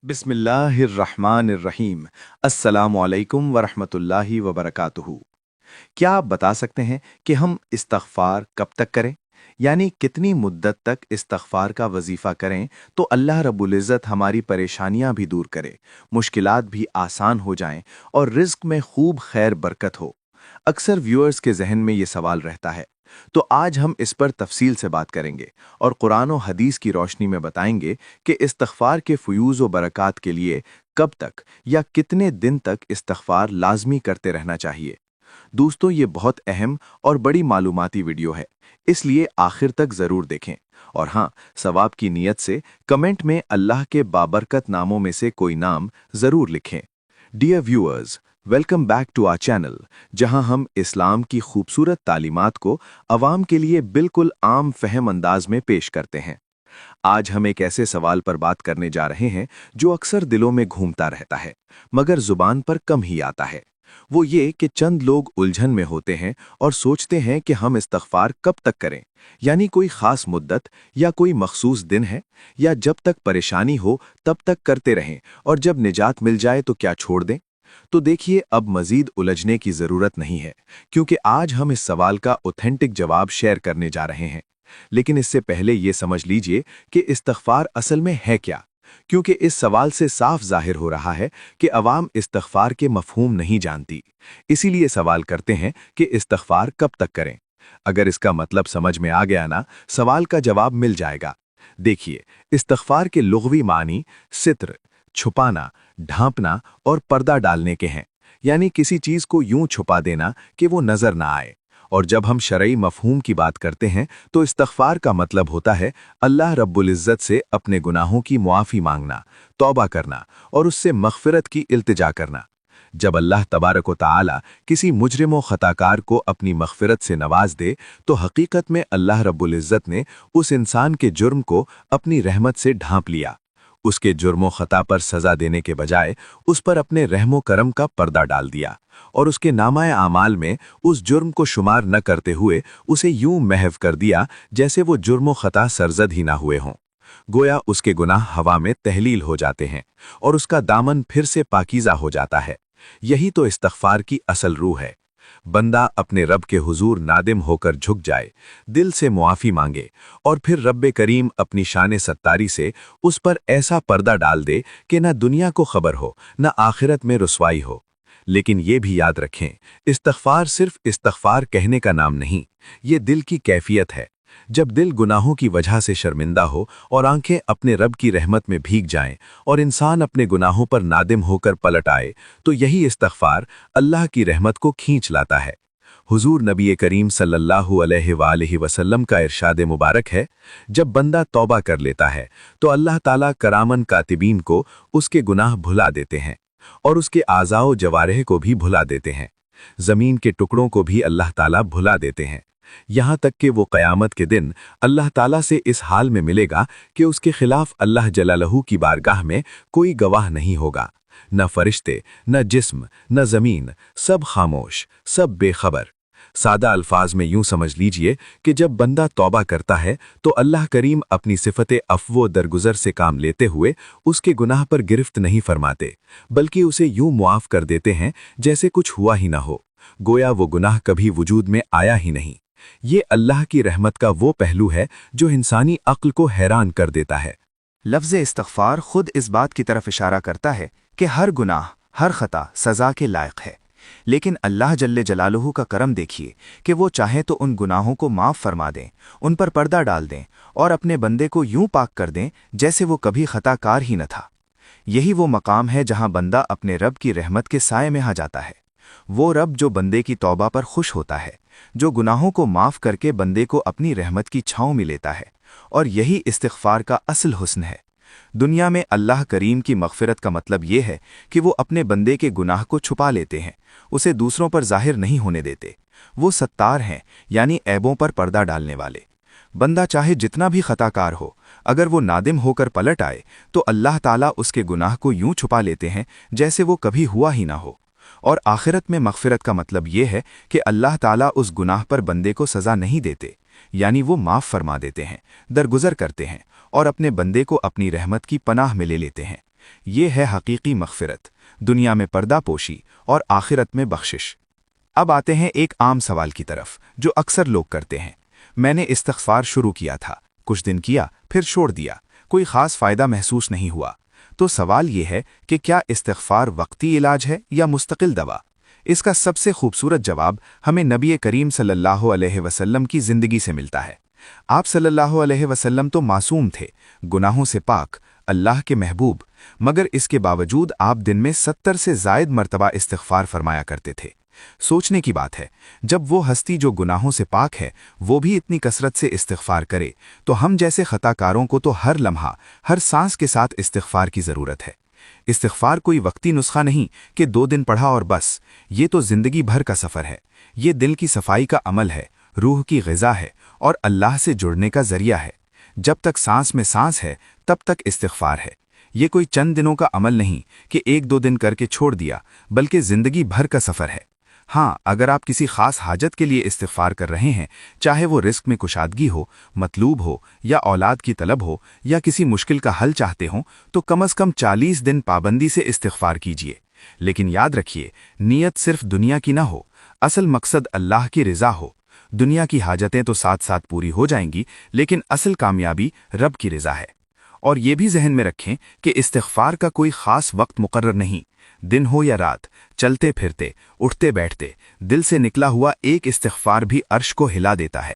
बिस्मिल्लाहिर्रहमानिर्रहीम। अस्सलामुअलैकुम वरहमतुल्लाहि वबरकातुहू। क्या आप बता सकते हैं कि हम इस्तग़फ़ार कब तक करें? यानी कितनी मुद्दत तक इस्तग़फ़ार का वजीफ़ा करें तो अल्लाह रब्बुल इज़्ज़त हमारी परेशानियां भी दूर करे, मुश्किलात भी आसान हो जाएं और रिज़्क़ में खूब खैर बरकत हो। अक्सर व्यूअर्स के जहन में ये सवाल रहता है, तो आज हम इस पर तफसील से बात करेंगे और कुरान और हदीस की रोशनी में बताएंगे कि इस्तग़फ़ार के फ़ुयूज़ व बरक़ात के लिए कब तक या कितने दिन तक इस्तग़फ़ार लाज़मी करते रहना चाहिए। दोस्तों, ये बहुत अहम और बड़ी मालूमाती वीडियो है, इसलिए आखिर तक ज़रूर देखें। और हाँ, सवाब की नीयत से कमेंट में अल्लाह के बाबरकत नामों में से कोई नाम ज़रूर लिखें। Dear viewers, welcome back to our channel, जहां हम इस्लाम की खूबसूरत तालीमात को अवाम के लिए बिल्कुल आम फहम अंदाज में पेश करते हैं। आज हम एक ऐसे सवाल पर बात करने जा रहे हैं जो अक्सर दिलों में घूमता रहता है, मगर जुबान पर कम ही आता है। वो ये कि चंद लोग उलझन में होते हैं और सोचते हैं कि हम इस्तग़फ़ार कब तक करें, यानी कोई खास मुद्दत या कोई मखसूस दिन है, या जब तक परेशानी हो तब तक करते रहें और जब निजात मिल जाए तो क्या छोड़ दें। तो देखिए, अब मजीद उलझने की जरूरत नहीं है, क्योंकि आज हम इस सवाल का ऑथेंटिक जवाब शेयर करने जा रहे हैं। लेकिन इससे पहले ये समझ लीजिए कि इस्तग़फ़ार असल में है क्या, क्योंकि इस सवाल से साफ जाहिर हो रहा है कि अवाम इस्तग़फ़ार के मफ़हूम नहीं जानती। इसीलिए सवाल करते हैं कि इस्तग़फ़ार कब तक करें। अगर इसका मतलब समझ में आ गया ना, सवाल का जवाब मिल जाएगा। देखिए, इस्तग़फ़ार के लुग़वी मानी सित्र, छुपाना, ढांपना और पर्दा डालने के हैं, यानी किसी चीज को यूं छुपा देना कि वो नजर ना आए। और जब हम शरई मफहूम की बात करते हैं तो इस्तग़फ़ार का मतलब होता है अल्लाह रब्बुल इज़्ज़त से अपने गुनाहों की मुआफ़ी मांगना, तौबा करना और उससे मग़फ़िरत की इल्तिजा करना। जब अल्लाह तबारक व तआला किसी मुजरिम व ख़ताकार को अपनी मग़फ़िरत से नवाज दे, तो हकीकत में अल्लाह रब्बुल इज़्ज़त ने उस इंसान के जुर्म को अपनी रहमत से ढांप लिया। उसके जुर्मो खता पर सजा देने के बजाय उस पर अपने रहमो करम का पर्दा डाल दिया और उसके नामाए आमाल में उस जुर्म को शुमार न करते हुए उसे यूं महव कर दिया जैसे वो जुर्मो खता सरजद ही ना हुए हों। गोया उसके गुनाह हवा में तहलील हो जाते हैं और उसका दामन फिर से पाकीज़ा हो जाता है। यही तो इस्तग़फ़ार की असल रूह है। बंदा अपने रब के हुजूर नादिम होकर झुक जाए, दिल से मुआफ़ी मांगे और फिर रब्बे करीम अपनी शान सत्तारी से उस पर ऐसा पर्दा डाल दे कि न दुनिया को खबर हो, न आखिरत में रुसवाई हो। लेकिन ये भी याद रखें, इस्तग़फ़ार सिर्फ इस्तग़फ़ार कहने का नाम नहीं, ये दिल की कैफियत है। जब दिल गुनाहों की वजह से शर्मिंदा हो और आंखें अपने रब की रहमत में भीग जाएं और इंसान अपने गुनाहों पर नादिम होकर पलट आए, तो यही इस्तग़फ़ार अल्लाह की रहमत को खींच लाता है। हुजूर नबी करीम सल्लल्लाहु अलैहि वसल्लम का इरशाद मुबारक है, जब बंदा तौबा कर लेता है तो अल्लाह ताला करामन कातिबीन को उसके गुनाह भुला देते हैं और उसके आज़ाओ जवारह को भी भुला देते हैं। ज़मीन के टुकड़ों को भी अल्लाह ताला भुला देते हैं, यहाँ तक कि वो क़यामत के दिन अल्लाह ताला से इस हाल में मिलेगा कि उसके खिलाफ अल्लाह जलालहू की बारगाह में कोई गवाह नहीं होगा। न फरिश्ते, न जिस्म, न ज़मीन, सब खामोश, सब बेखबर। सादा अल्फाज में यूं समझ लीजिए कि जब बंदा तौबा करता है तो अल्लाह करीम अपनी सिफते अफ़्वो दरगुजर से काम लेते हुए उसके गुनाह पर गिरफ्त नहीं फरमाते, बल्कि उसे यूं मुआफ़ कर देते हैं जैसे कुछ हुआ ही ना हो, गोया वो गुनाह कभी वजूद में आया ही नहीं। ये अल्लाह की रहमत का वो पहलू है जो इंसानी अक्ल को हैरान कर देता है। लफ्ज़ इस्तग़फ़ार खुद इस बात की तरफ इशारा करता है कि हर गुनाह, हर खता सज़ा के लायक है, लेकिन अल्लाह जल्ले जलालुहू का करम देखिए कि वो चाहे तो उन गुनाहों को माफ़ फरमा दें, उन पर पर्दा डाल दें और अपने बंदे को यूं पाक कर दें जैसे वो कभी खताकार ही न था। यही वो मकाम है जहां बंदा अपने रब की रहमत के साए में आ जाता है। वो रब जो बंदे की तौबा पर खुश होता है, जो गुनाहों को माफ़ करके बंदे को अपनी रहमत की छाँव में लेता है। और यही इस्तिग़फ़ार का असल हुस्न है। दुनिया में अल्लाह करीम की मग़फ़िरत का मतलब ये है कि वो अपने बंदे के गुनाह को छुपा लेते हैं, उसे दूसरों पर ज़ाहिर नहीं होने देते। वो सत्तार हैं, यानी ऐबों पर पर्दा डालने वाले। बंदा चाहे जितना भी खताकार हो, अगर वो नादिम होकर पलट आए तो अल्लाह ताला उसके गुनाह को यूं छुपा लेते हैं जैसे वो कभी हुआ ही ना हो। और आखिरत में मग़फ़िरत का मतलब ये है कि अल्लाह ताला उस गुनाह पर बंदे को सज़ा नहीं देते, यानी वो माफ़ फरमा देते हैं, दरगुजर करते हैं और अपने बंदे को अपनी रहमत की पनाह में ले लेते हैं। ये है हकीकी मग़फ़िरत, दुनिया में पर्दा पोशी और आखिरत में बख्शिश। अब आते हैं एक आम सवाल की तरफ जो अक्सर लोग करते हैं। मैंने इस्तिग़फ़ार शुरू किया था, कुछ दिन किया, फिर छोड़ दिया, कोई ख़ास फ़ायदा महसूस नहीं हुआ। तो सवाल ये है कि क्या इस्तिग़फ़ार वक्ती इलाज है या मुस्तकिल दवा? इसका सबसे खूबसूरत जवाब हमें नबी करीम सल्लल्लाहु अलैहि वसल्लम की ज़िंदगी से मिलता है। आप सल्लल्लाहु अलैहि वसल्लम तो मासूम थे, गुनाहों से पाक, अल्लाह के महबूब, मगर इसके बावजूद आप दिन में 70 से ज़ायद मरतबा इस्तिग़फ़ार फरमाया करते थे। सोचने की बात है, जब वो हस्ती जो गुनाहों से पाक है वो भी इतनी कसरत से इस्तिग़फ़ार करे, तो हम जैसे ख़ताकारों को तो हर लम्हा, हर सांस के साथ इस्तिग़फ़ार की ज़रूरत है। इस्तिग़फ़ार कोई वक्ती नुस्खा नहीं कि 2 दिन पढ़ा और बस, ये तो ज़िंदगी भर का सफ़र है। ये दिल की सफाई का अमल है, रूह की ग़िज़ा है और अल्लाह से जुड़ने का ज़रिया है। जब तक सांस में सांस है तब तक इस्तिग़फ़ार है। ये कोई चंद दिनों का अमल नहीं कि 1-2 दिन करके छोड़ दिया, बल्कि ज़िंदगी भर का सफ़र है। हाँ, अगर आप किसी ख़ास हाजत के लिए इस्तिग़फ़ार कर रहे हैं, चाहे वो रिस्क में कुशादगी हो, मतलूब हो या औलाद की तलब हो या किसी मुश्किल का हल चाहते हों, तो कम से कम 40 दिन पाबंदी से इस्तिग़फ़ार कीजिए। लेकिन याद रखिए, नीयत सिर्फ दुनिया की ना हो, असल मकसद अल्लाह की रिज़ा हो। दुनिया की हाजतें तो साथ साथ पूरी हो जाएंगी, लेकिन असल कामयाबी रब की रिज़ा है। और ये भी जहन में रखें कि इस्तिग़फ़ार का कोई ख़ास वक्त मुकर्रर नहीं। दिन हो या रात, चलते फिरते, उठते बैठते, दिल से निकला हुआ एक इस्तिग़फ़ार भी अर्श को हिला देता है।